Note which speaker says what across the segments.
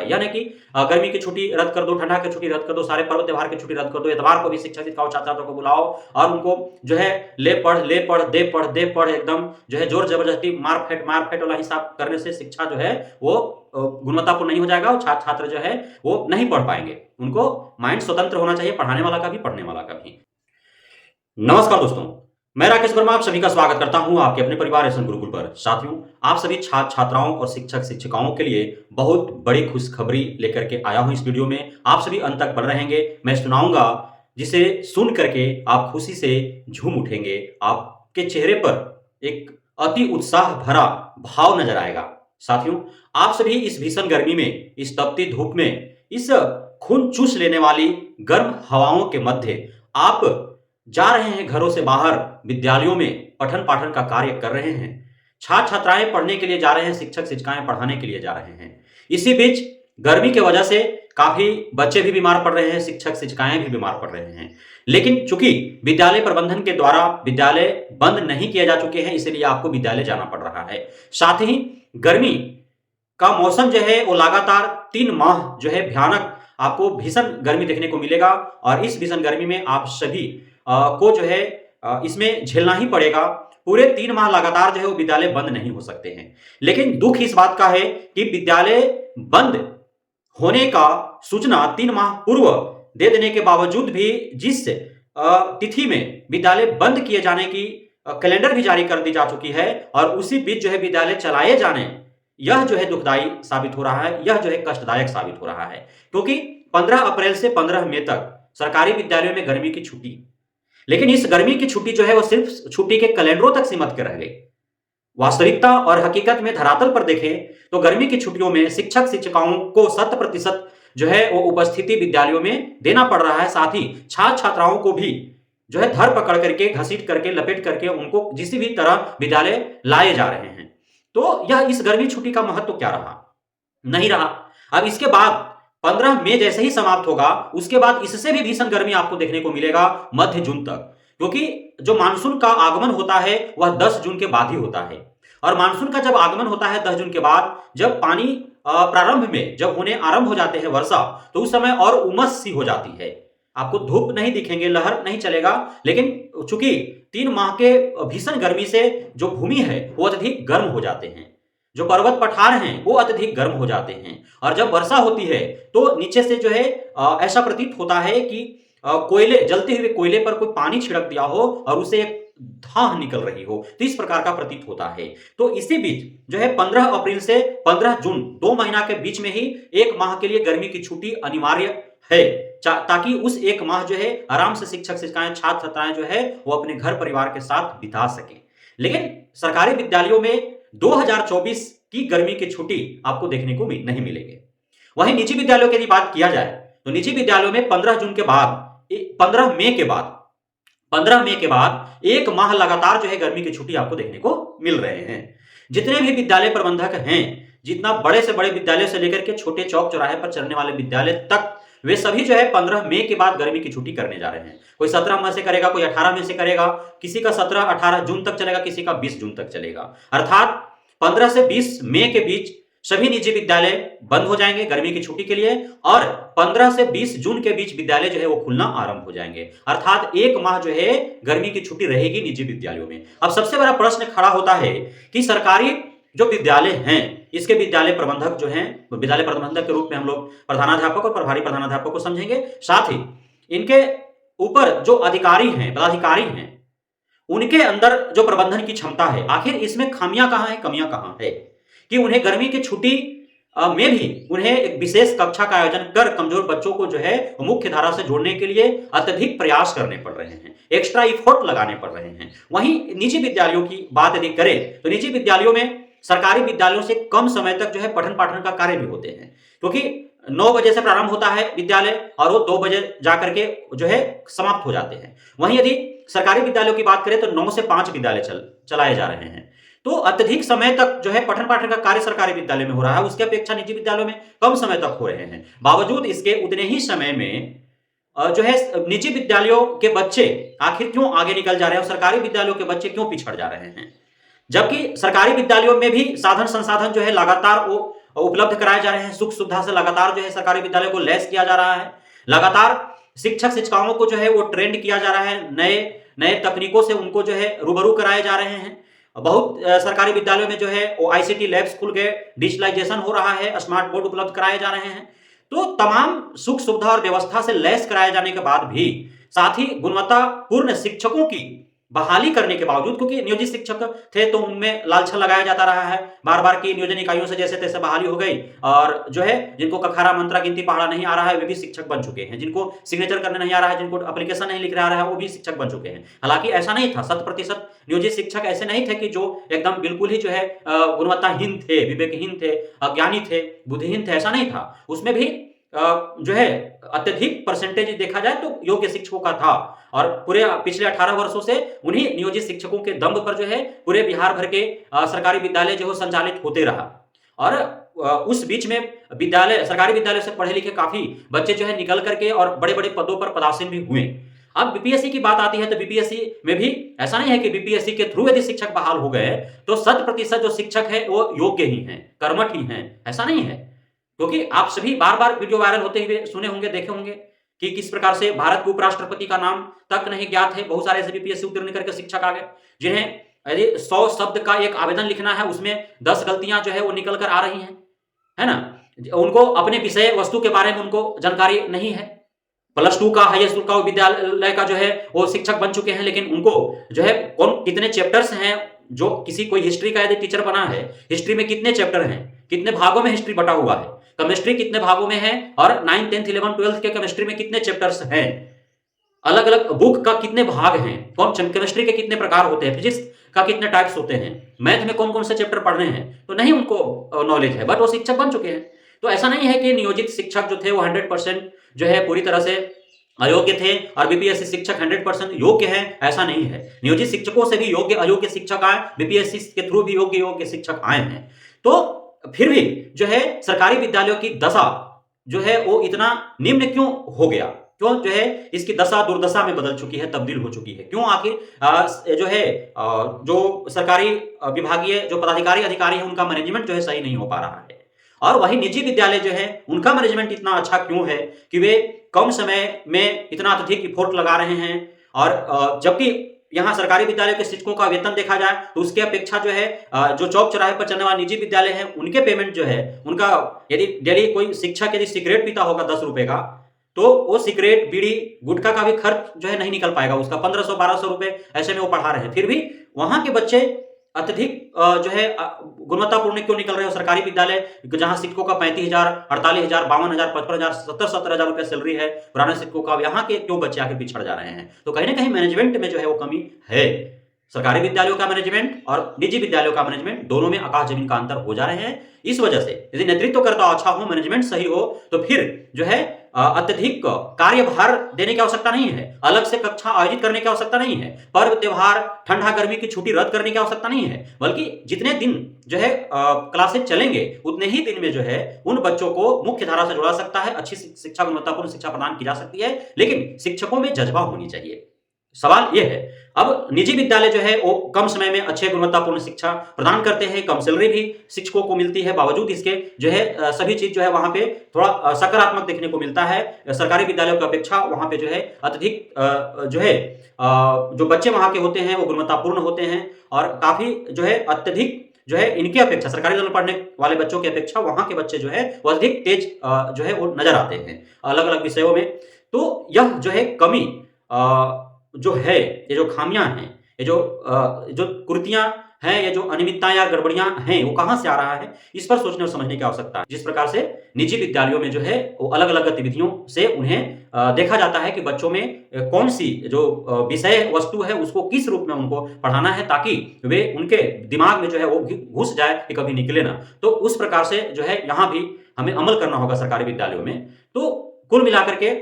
Speaker 1: यानी कि गर्मी की छुट्टी रद्द कर दो, ठंडा की छुट्टी रद्द कर दो, सारे पर्व त्योहार की छुट्टी रद्द कर दो, इतवार को भी शिक्षक शिक्षिकाओं छात्र को बुलाओ और उनको जो है ले पढ़ दे पढ़ एकदम जो है जोर जबरदस्ती मार फेट वाला हिसाब करने से शिक्षा जो है वो गुणवत्तापूर्ण नहीं हो जाएगा और छात्र जो है वो नहीं पढ़ पाएंगे। उनको माइंड स्वतंत्र होना चाहिए, पढ़ाने वाला का भी पढ़ने वाला का भी। नमस्कार दोस्तों, मैं राकेश वर्मा आप सभी का स्वागत करता हूं आपके अपने परिवार एसएन गुरुकुल पर। साथियों, आप सभी छात्र छात्राओं और शिक्षक शिक्षिकाओं के लिए बहुत बड़ी खुशखबरी लेकर के आया हूं इस वीडियो में। आप सभी अंत तक बने रहेंगे, मैं सुनाऊंगा जिसे सुन करके आप खुशी से झूम उठेंगे। आपके चेहरे पर एक अति उत्साह भरा भाव नजर आएगा। साथियों, आप सभी इस भीषण गर्मी में, इस तपती धूप में, इस खून चूस लेने वाली गर्म हवाओं के मध्य आप जा रहे हैं घरों से बाहर, विद्यालयों में पठन पाठन का कार्य कर रहे हैं। छात्र छात्राएं पढ़ने के लिए जा रहे हैं, शिक्षक शिक्षिकाएं पढ़ाने के लिए जा रहे हैं। इसी बीच गर्मी की वजह से काफी बच्चे भी बीमार पड़ रहे हैं, शिक्षक शिक्षिकाएं भी बीमार पड़ रहे हैं। लेकिन चूंकि विद्यालय प्रबंधन के द्वारा विद्यालय बंद नहीं किए जा चुके हैं, इसलिए आपको विद्यालय जाना पड़ रहा है। साथ ही गर्मी का मौसम जो है वो लगातार 3 माह जो है भयानक आपको भीषण गर्मी देखने को मिलेगा और इस भीषण गर्मी में आप सभी को जो है इसमें झेलना ही पड़ेगा। पूरे 3 माह लगातार जो है वो विद्यालय बंद नहीं हो सकते हैं। लेकिन दुख इस बात का है कि विद्यालय बंद होने का सूचना 3 माह पूर्व दे देने के बावजूद भी जिस तिथि में विद्यालय बंद किए जाने की कैलेंडर भी जारी कर दी जा चुकी है और उसी बीच जो है विद्यालय चलाए जाने, यह जो है दुखदायी साबित हो रहा है, यह जो है कष्टदायक साबित हो रहा है। क्योंकि 15 अप्रैल से 15 मई तक सरकारी विद्यालयों में गर्मी की छुट्टी, लेकिन इस गर्मी की छुट्टी जो है वो सिर्फ छुट्टी के कैलेंडरों तक सीमित कर रह गई। वास्तविकता और हकीकत में धरातल पर देखें तो गर्मी की छुट्टियों में शिक्षक शिक्षिकाओं को 100% जो है वो उपस्थिति विद्यालयों में देना पड़ रहा है। साथ ही छात्र छात्राओं को भी जो है धर पकड़ करके, घसीट करके, लपेट करके उनको किसी भी तरह विद्यालय लाए जा रहे हैं। तो यह इस गर्मी छुट्टी का महत्व क्या रहा? नहीं रहा। अब इसके बाद 15 मई जैसे ही समाप्त होगा, उसके बाद इससे भी भीषण गर्मी आपको देखने को मिलेगा मध्य जून तक। क्योंकि जो मानसून का आगमन होता है वह 10 जून के बाद ही होता है और मानसून का जब आगमन होता है 10 जून के बाद, जब पानी प्रारंभ में जब होने आरंभ हो जाते हैं वर्षा, तो उस समय और उमस सी हो जाती है। आपको धूप नहीं दिखेंगे, लहर नहीं चलेगा, लेकिन चूंकि 3 माह के भीषण गर्मी से जो भूमि है वो अत्यधिक गर्म हो जाते हैं, जो पर्वत पठार हैं वो अत्यधिक गर्म हो जाते हैं और जब वर्षा होती है तो नीचे से जो है ऐसा प्रतीत होता है कि कोयले, जलते हुए कोयले पर कोई पानी छिड़क दिया हो और उसे एक धाह निकल रही हो, तो इस प्रकार का प्रतीत होता है। तो इसी बीच जो है 15 अप्रैल से 15 जून 2 महीना के बीच में ही 1 माह के लिए गर्मी की छुट्टी अनिवार्य है, ताकि उस 1 माह जो है आराम से शिक्षक शिक्षिकाएं छात्र छात्राएं जो है वो अपने घर परिवार के साथ बिता सके। लेकिन सरकारी विद्यालयों में 2024 की गर्मी की छुट्टी आपको देखने को नहीं मिलेगी। वहीं निजी विद्यालयों की यदि बात किया जाए तो निजी विद्यालयों में 15 जून के बाद 15 मई के बाद 1 माह लगातार जो है गर्मी की छुट्टी आपको देखने को मिल रहे हैं। जितने भी विद्यालय प्रबंधक हैं, जितना बड़े से बड़े विद्यालय से लेकर के छोटे चौक चौराहे पर चलने वाले विद्यालय तक, वे सभी जो है 15 मई के बाद गर्मी की छुट्टी करने जा रहे हैं। कोई 17 मई से करेगा, कोई 18 मई से करेगा, किसी का 17-18 जून तक चलेगा, किसी का 20 जून तक चलेगा। अर्थात 15 से 20 मई के बीच सभी निजी विद्यालय बंद हो जाएंगे गर्मी की छुट्टी के लिए और 15 से 20 जून के बीच विद्यालय जो है वो खुलना आरंभ हो जाएंगे। अर्थात 1 माह जो है गर्मी की छुट्टी रहेगी निजी विद्यालयों में। अब सबसे बड़ा प्रश्न खड़ा होता है कि सरकारी जो विद्यालय हैं, इसके विद्यालय प्रबंधक जो हैं, विद्यालय प्रबंधक के रूप में हम लोग प्रधानाध्यापक और प्रभारी प्रधानाध्यापक को समझेंगे। साथ ही इनके ऊपर जो अधिकारी हैं, पदाधिकारी हैं, उनके अंदर जो प्रबंधन की क्षमता है, आखिर इसमें खामियां कहां है, कमियां कहां है कि उन्हें गर्मी की छुट्टी में भी उन्हें एक विशेष कक्षा का आयोजन कर कमजोर बच्चों को जो है मुख्य धारा से जोड़ने के लिए अत्यधिक प्रयास करने पड़ रहे हैं, एक्स्ट्रा इफोर्ट लगाने पड़ रहे हैं। वहीं निजी विद्यालयों की बात यदि करें तो निजी विद्यालयों में सरकारी विद्यालयों से कम समय तक जो है पठन पाठन का कार्य भी होते हैं, क्योंकि 9 बजे से प्रारंभ होता है विद्यालय और वो 2 बजे जाकर के जो है समाप्त हो जाते हैं। वहीं यदि सरकारी विद्यालयों की बात करें तो 9 से 5 विद्यालय चलाए जा रहे हैं। तो अत्यधिक समय तक जो है पठन पाठन का कार्य सरकारी विद्यालय में हो रहा है, उसके अपेक्षा निजी विद्यालयों में कम समय तक हो रहे हैं। बावजूद इसके उतने ही समय में जो है निजी विद्यालयों के बच्चे आखिर क्यों आगे निकल जा रहे हैं और सरकारी विद्यालयों के बच्चे क्यों पिछड़ जा रहे हैं, जबकि सरकारी विद्यालयों में भी साधन संसाधन जो है लगातार वो उपलब्ध कराए जा रहे हैं, सुख सुविधा से लगातार जो है सरकारी विद्यालय को लैस किया जा रहा है। लगातार शिक्षक शिक्षिकाओं को जो है वो ट्रेंड किया जा रहा है, नए नए तकनीकों से उनको जो है रूबरू कराए जा रहे हैं। बहुत सरकारी विद्यालयों में जो है वो आईसीटी लैब्स खुल गए, डिजिटलाइजेशन हो रहा है, स्मार्ट बोर्ड उपलब्ध कराए जा रहे हैं। तो तमाम सुख सुविधा और व्यवस्था से लैस कराए जाने के बाद भी, साथ ही गुणवत्तापूर्ण शिक्षकों की बहाली करने के बावजूद, क्योंकि नियोजित शिक्षक थे तो उनमें लालछन लगाया जाता रहा है, बार बार की नियोजन इकाइयों से जैसे तैसे बहाली हो गई, और जो है जिनको कखारा मंत्रा गिनती पढ़ा नहीं आ रहा है वे भी शिक्षक बन चुके हैं, जिनको सिग्नेचर करने नहीं आ रहा है, जिनको एप्लीकेशन नहीं लिखने आ रहा है वो भी शिक्षक बन चुके हैं। हालांकि ऐसा नहीं था, 100% नियोजित शिक्षक ऐसे नहीं थे कि जो एकदम बिल्कुल ही जो है गुणवत्ताहीन थे, विवेकहीन थे, अज्ञानी थे, बुद्धिहीन थे, ऐसा नहीं था। उसमें भी जो है अत्यधिक परसेंटेज देखा जाए तो योग्य शिक्षकों का था, और पूरे पिछले 18 वर्षों से उन्हीं नियोजित शिक्षकों के दम पर जो है पूरे बिहार भर के सरकारी विद्यालय जो है संचालित होते रहा। और उस बीच में सरकारी विद्यालय से पढ़े लिखे काफी बच्चे जो है निकल करके और बड़े बड़े पदों पर पदासीन भी हुए। अब बीपीएससी की बात आती है तो बीपीएससी में भी ऐसा नहीं है कि बीपीएससी के थ्रू यदि शिक्षक बहाल हो गए तो 100% जो शिक्षक है वो योग्य ही हैं, कर्मठ ही हैं, ऐसा नहीं है। क्योंकि आप सभी बार बार वीडियो वायरल होते हुए सुने होंगे, देखे होंगे कि किस प्रकार से भारत के उपराष्ट्रपति का नाम तक नहीं ज्ञात है। बहुत सारे ऐसे बीपीएससी उत्तीर्ण करके शिक्षक आ गए जिन्हें यदि 100 शब्द का एक आवेदन लिखना है उसमें 10 गलतियां जो है वो निकल कर आ रही हैं, है ना। उनको अपने विषय वस्तु के बारे में उनको जानकारी नहीं है। +2 का हाई स्कूल का विद्यालय का जो है वो शिक्षक बन चुके हैं, लेकिन उनको जो है कौन कितने चैप्टर्स हैं, जो किसी कोई हिस्ट्री का यदि टीचर बना है, हिस्ट्री में कितने चैप्टर हैं, कितने भागों में हिस्ट्री बटा हुआ है, केमिस्ट्री कितने भागों में है, और 9, 10, 11, 12 के केमिस्ट्री में कितने चैप्टर्स हैं, अलग अलग बुक का कितने भाग हैं, कौन केमिस्ट्री के कितने प्रकार होते हैं, फिजिक्स का कितने टाइप्स होते हैं, मैथ में कौन कौन से चैप्टर पढ़ने हैं, तो नहीं उनको नॉलेज है, बट वो शिक्षक बन चुके हैं। तो ऐसा नहीं है कि नियोजित शिक्षक जो थे वो 100% जो है पूरी तरह से अयोग्य थे और बीपीएससी शिक्षक 100% योग्य हैं, ऐसा नहीं है। नियोजित शिक्षकों से भी योग्य अयोग्य शिक्षक आए, बीपीएससी के थ्रू भी योग्य शिक्षक आए हैं। तो फिर भी जो है सरकारी विद्यालयों की दशा जो है वो इतना निम्न क्यों हो गया, क्यों जो है इसकी दशा दुर्दशा में बदल चुकी है, तब्दील हो चुकी है, क्यों आखिर जो है जो सरकारी विभागीय जो पदाधिकारी अधिकारी है उनका मैनेजमेंट जो है सही नहीं हो पा रहा है। और वही निजी विद्यालय जो है उनका मैनेजमेंट इतना अच्छा क्यों है कि वे कम समय में इतना अत्यधिक इफोर्ट लगा रहे हैं। और जबकि यहाँ सरकारी विद्यालय के शिक्षकों का वेतन देखा जाए तो उसके अपेक्षा जो है जो चौक चौराहे पर चलने वाले निजी विद्यालय हैं उनके पेमेंट जो है उनका, यदि डेली कोई शिक्षक यदि सिगरेट पीता होगा 10 रुपए का, तो वो सिगरेट बीड़ी गुटखा का भी खर्च जो है नहीं निकल पाएगा उसका, 1500-1200 रुपए ऐसे में वो पढ़ा रहे हैं। फिर भी वहां के बच्चे अत्यधिक जो है गुणवत्तापूर्ण क्यों निकल रहे हो। सरकारी विद्यालय जहां शिक्षकों का 35,000, 48,000, 52,000, 55,000, 70,000 रुपए सैलरी है पुराने शिक्षकों का, यहाँ के क्यों बच्चे आके पिछड़ जा रहे हैं। तो कहीं ना कहीं मैनेजमेंट में जो है वो कमी है। सरकारी विद्यालयों का मैनेजमेंट और निजी विद्यालयों का मैनेजमेंट दोनों में आकाश जमीन का अंतर हो जा रहे हैं। इस वजह से यदि नेतृत्वकर्ता अच्छा हो, मैनेजमेंट सही हो, तो फिर जो है अत्यधिक कार्यभार देने की आवश्यकता नहीं है, अलग से कक्षा आयोजित करने की आवश्यकता नहीं है, पर्व त्योहार ठंडा गर्मी की छुट्टी रद्द करने की आवश्यकता नहीं है, बल्कि जितने दिन जो है क्लासेज चलेंगे उतने ही दिन में जो है उन बच्चों को मुख्य धारा से जोड़ा सकता है, अच्छी शिक्षा, गुणवत्तापूर्ण शिक्षा प्रदान की जा सकती है, लेकिन शिक्षकों में जज्बा होनी चाहिए। सवाल यह है, अब निजी विद्यालय जो है वो कम समय में अच्छे गुणवत्तापूर्ण शिक्षा प्रदान करते हैं, कम सैलरी भी शिक्षकों को मिलती है, बावजूद इसके जो है सभी चीज जो है वहां पे थोड़ा सकारात्मक देखने को मिलता है। सरकारी विद्यालयों की अपेक्षा वहां पे जो है अत्यधिक जो है जो बच्चे वहां के होते हैं वो गुणवत्तापूर्ण होते हैं, और काफी जो है अत्यधिक जो है इनकी अपेक्षा, सरकारी विद्यालय में पढ़ने वाले बच्चों की अपेक्षा वहां के बच्चे जो है वो अधिक तेज जो है वो नजर आते हैं अलग अलग विषयों में। तो यह जो है कमी जो है, ये जो खामियां हैं, ये जो कुर्तियां हैं, ये जो अनियमितताएं या गड़बड़ियां हैं, वो कहां से आ रहा है, इस पर सोचने और समझने की आवश्यकता है। जिस प्रकार से निजी विद्यालयों में जो है वो अलग अलग गतिविधियों से उन्हें देखा जाता है कि बच्चों में कौन सी जो विषय वस्तु है उसको किस रूप में उनको पढ़ाना है, ताकि वे उनके दिमाग में जो है वो घुस जाए कि कभी निकले ना। तो उस प्रकार से जो है यहाँ भी हमें अमल करना होगा सरकारी विद्यालयों में। तो कुल मिलाकर के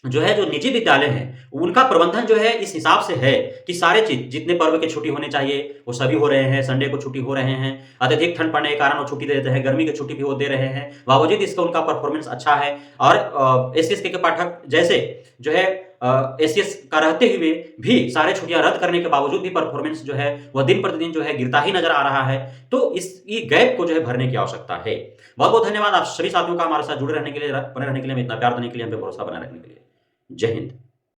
Speaker 1: जो है जो निजी विद्यालय हैं उनका प्रबंधन जो है इस हिसाब से है कि सारे चीज, जितने पर्व की छुट्टी होने चाहिए वो सभी हो रहे हैं, संडे को छुट्टी हो रहे हैं, अत्यधिक ठंड पड़ने के कारण वो छुट्टी दे देते हैं, गर्मी की छुट्टी भी वो दे रहे हैं, बावजूद इसका उनका परफॉर्मेंस अच्छा है। और एसएसके के पाठक जैसे जो है एसीएस का रहते हुए भी सारे छुट्टियां रद्द करने के बावजूद भी परफॉर्मेंस जो है वह दिन प्रतिदिन जो है गिरता ही नजर आ रहा है। तो इस गैप को जो है भरने की आवश्यकता है। बहुत बहुत धन्यवाद आप सभी साथियों का हमारे साथ जुड़े रहने के लिए, बने रहने के लिए, हमें इतना प्यार देने के लिए, हम पे भरोसा बनाए रखने के लिए। जय हिंद।